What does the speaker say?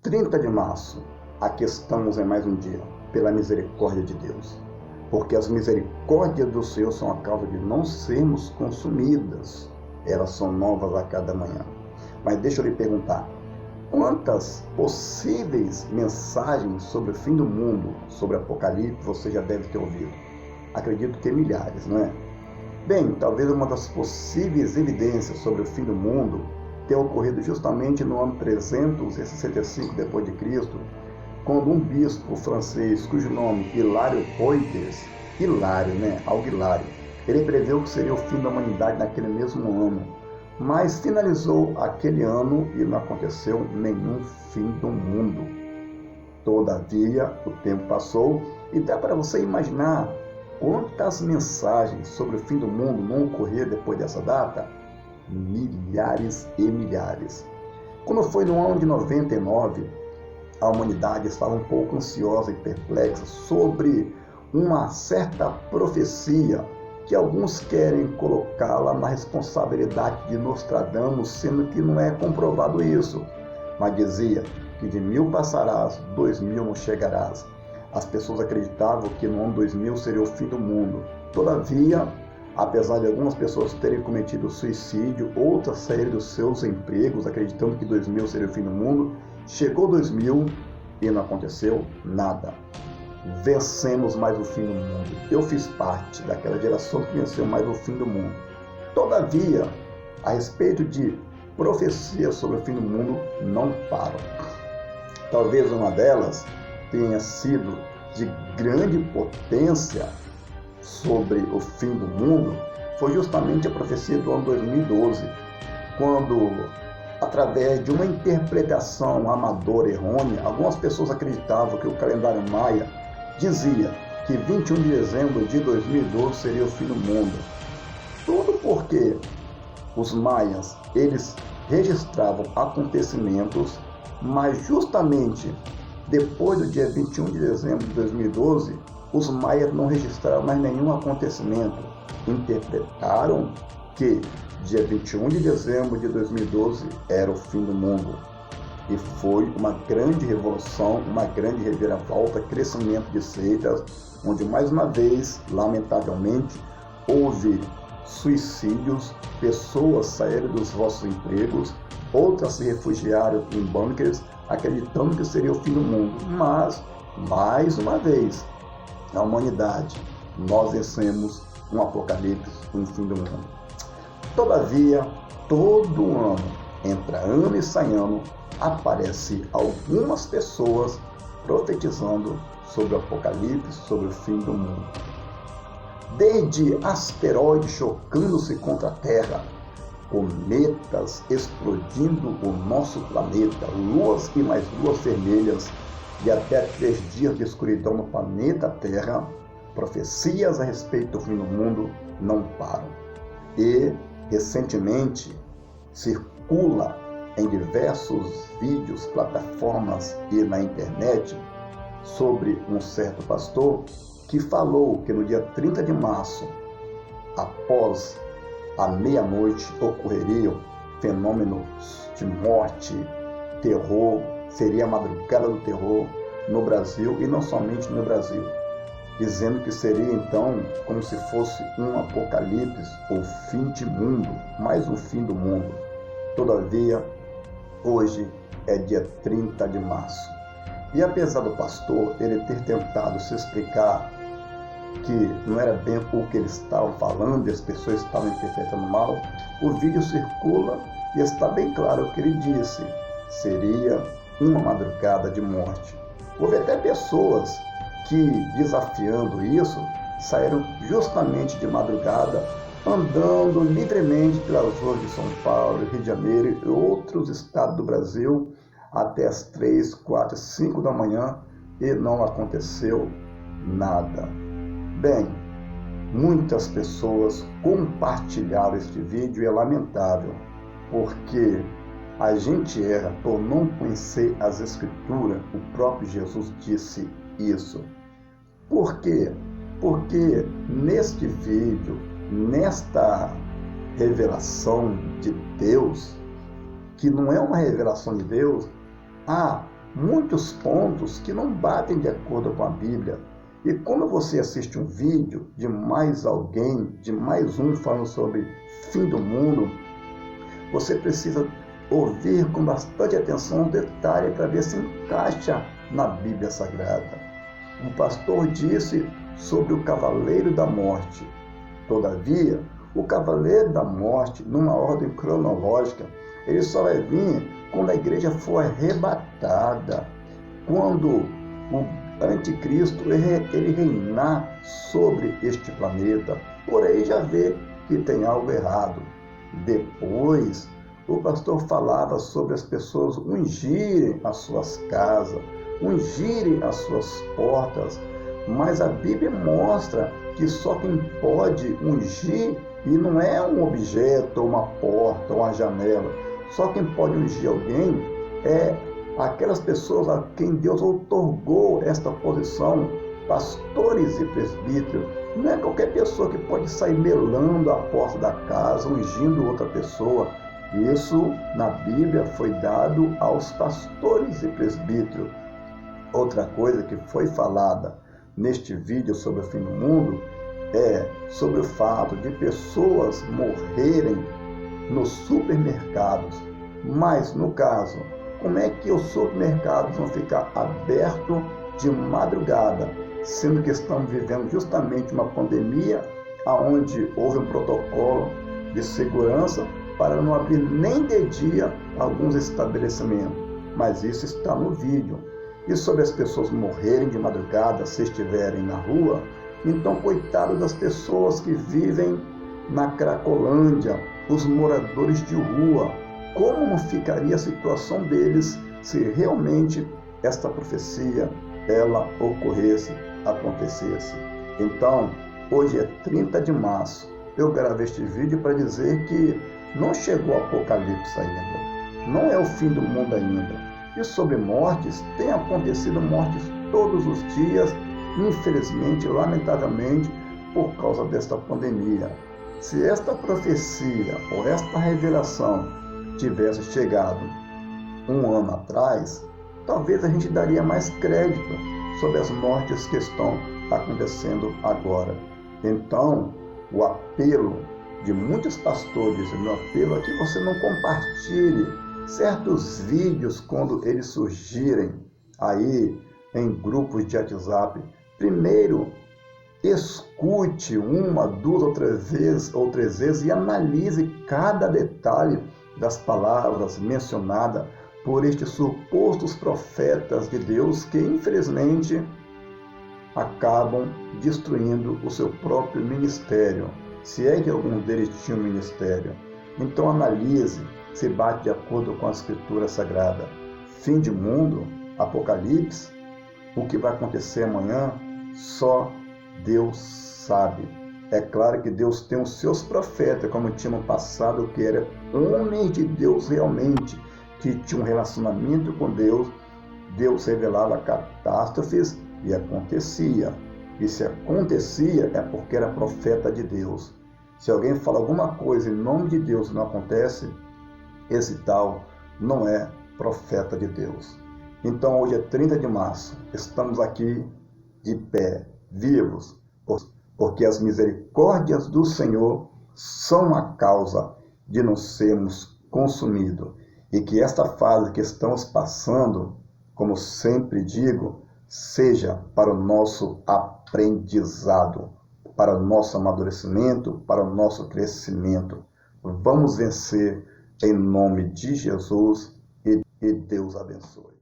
30 de março, aqui estamos em mais um dia, pela misericórdia de Deus. Porque as misericórdias do Senhor são a causa de não sermos consumidas. Elas são novas a cada manhã. Mas deixa eu lhe perguntar, quantas possíveis mensagens sobre o fim do mundo, sobre Apocalipse, você já deve ter ouvido? Acredito que milhares, não é? Bem, talvez uma das possíveis evidências sobre o fim do mundo tenha ocorrido justamente no ano 365 d.C., quando um bispo francês, cujo nome Hilário Poitiers, algo hilário, ele preveu que seria o fim da humanidade naquele mesmo ano, mas finalizou aquele ano e não aconteceu nenhum fim do mundo. Todavia, o tempo passou e dá para você imaginar quantas mensagens sobre o fim do mundo não ocorreram depois dessa data? Milhares e milhares. Quando foi no ano de 99, a humanidade estava um pouco ansiosa e perplexa sobre uma certa profecia que alguns querem colocá-la na responsabilidade de Nostradamus, sendo que não é comprovado isso. Mas dizia que de 1000 passarás, 2000 não chegarás. As pessoas acreditavam que no ano 2000 seria o fim do mundo. Todavia, apesar de algumas pessoas terem cometido suicídio, outras saírem dos seus empregos, acreditando que 2000 seria o fim do mundo, chegou 2000 e não aconteceu nada. Vencemos mais o fim do mundo. Eu fiz parte daquela geração que venceu mais o fim do mundo. Todavia, a respeito de profecias sobre o fim do mundo, não param. Talvez uma delas tenha sido de grande potência sobre o fim do mundo, foi justamente a profecia do ano 2012, quando, através de uma interpretação amadora errônea, algumas pessoas acreditavam que o calendário maia dizia que 21 de dezembro de 2012 seria o fim do mundo. Tudo porque os maias, eles registravam acontecimentos, mas justamente depois do dia 21 de dezembro de 2012, os maias não registraram mais nenhum acontecimento. Interpretaram que dia 21 de dezembro de 2012 era o fim do mundo. E foi uma grande revolução, uma grande reviravolta, crescimento de seitas, onde mais uma vez, lamentavelmente, houve suicídios, pessoas saíram dos vossos empregos, outras se refugiaram em bunkers, acreditando que seria o fim do mundo. Mas, mais uma vez, a humanidade, nós vencemos um apocalipse, um fim do mundo. Todavia, todo ano, entre ano e sai ano, aparece algumas pessoas profetizando sobre o apocalipse, sobre o fim do mundo. Desde asteroides chocando-se contra a Terra, cometas explodindo o nosso planeta, luas e mais luas vermelhas, e até 3 dias de escuridão no planeta Terra, profecias a respeito do fim do mundo não param. E, recentemente, circula em diversos vídeos, plataformas e na internet sobre um certo pastor que falou que no dia 30 de março, após a meia-noite, ocorreriam fenômenos de morte, terror, seria a madrugada do terror no Brasil e não somente no Brasil, dizendo que seria então como se fosse um apocalipse, o fim de mundo, mais um fim do mundo. Todavia, hoje é dia 30 de março. E apesar do pastor ele ter tentado se explicar que não era bem o que eles estavam falando e as pessoas estavam interpretando mal, o vídeo circula e está bem claro o que ele disse. Seria uma madrugada de morte. Houve até pessoas que, desafiando isso, saíram justamente de madrugada, andando livremente pelas ruas de São Paulo, Rio de Janeiro e outros estados do Brasil até as 3, 4, 5 da manhã e não aconteceu nada. Bem, muitas pessoas compartilharam este vídeo e é lamentável, porque a gente erra por não conhecer as Escrituras. O próprio Jesus disse isso. Por quê? Porque neste vídeo, nesta revelação de Deus, que não é uma revelação de Deus, há muitos pontos que não batem de acordo com a Bíblia. E quando você assiste um vídeo de mais alguém, de mais um falando sobre fim do mundo, você precisa ouvir com bastante atenção o detalhe para ver se encaixa na Bíblia Sagrada. Um pastor disse sobre o cavaleiro da morte. Todavia, o cavaleiro da morte, numa ordem cronológica, ele só vai vir quando a igreja for arrebatada, quando o anticristo ele reinar sobre este planeta. Por aí já vê que tem algo errado. Depois, o pastor falava sobre as pessoas ungirem as suas casas, ungirem as suas portas, mas a Bíblia mostra que só quem pode ungir, e não é um objeto, uma porta, uma janela, só quem pode ungir alguém é aquelas pessoas a quem Deus outorgou esta posição, pastores e presbíteros. Não é qualquer pessoa que pode sair melando a porta da casa, ungindo outra pessoa. Isso, na Bíblia, foi dado aos pastores e presbíteros. Outra coisa que foi falada neste vídeo sobre o fim do mundo é sobre o fato de pessoas morrerem nos supermercados. Mas, no caso, como é que os supermercados vão ficar abertos de madrugada, sendo que estamos vivendo justamente uma pandemia onde houve um protocolo de segurança para não abrir nem de dia alguns estabelecimentos? Mas isso está no vídeo. E sobre as pessoas morrerem de madrugada se estiverem na rua, então coitado das pessoas que vivem na Cracolândia, os moradores de rua. Como ficaria a situação deles se realmente esta profecia ela ocorresse, acontecesse? Então, hoje é 30 de março. Eu gravei este vídeo para dizer que não chegou o Apocalipse ainda. Não é o fim do mundo ainda. E sobre mortes, tem acontecido mortes todos os dias, infelizmente, lamentavelmente, por causa desta pandemia. Se esta profecia ou esta revelação tivesse chegado um ano atrás, talvez a gente daria mais crédito sobre as mortes que estão acontecendo agora. Então, o apelo de muitos pastores, o meu apelo é que você não compartilhe certos vídeos quando eles surgirem aí em grupos de WhatsApp. Primeiro, escute uma, duas ou três vezes e analise cada detalhe das palavras mencionadas por estes supostos profetas de Deus que, infelizmente, acabam destruindo o seu próprio ministério, se é que algum deles tinha um ministério. Então analise se bate de acordo com a Escritura Sagrada. Fim de mundo, Apocalipse, o que vai acontecer amanhã, só Deus sabe. É claro que Deus tem os seus profetas, como tinha no passado, que eram homens de Deus realmente, que tinham um relacionamento com Deus. Deus revelava catástrofes e acontecia. E se acontecia é porque era profeta de Deus. Se alguém fala alguma coisa em nome de Deus e não acontece, esse tal não é profeta de Deus. Então hoje é 30 de março, estamos aqui de pé, vivos, porque as misericórdias do Senhor são a causa de não sermos consumidos. E que esta fase que estamos passando, como sempre digo, seja para o nosso aprendizado, para o nosso amadurecimento, para o nosso crescimento. Vamos vencer em nome de Jesus e Deus abençoe.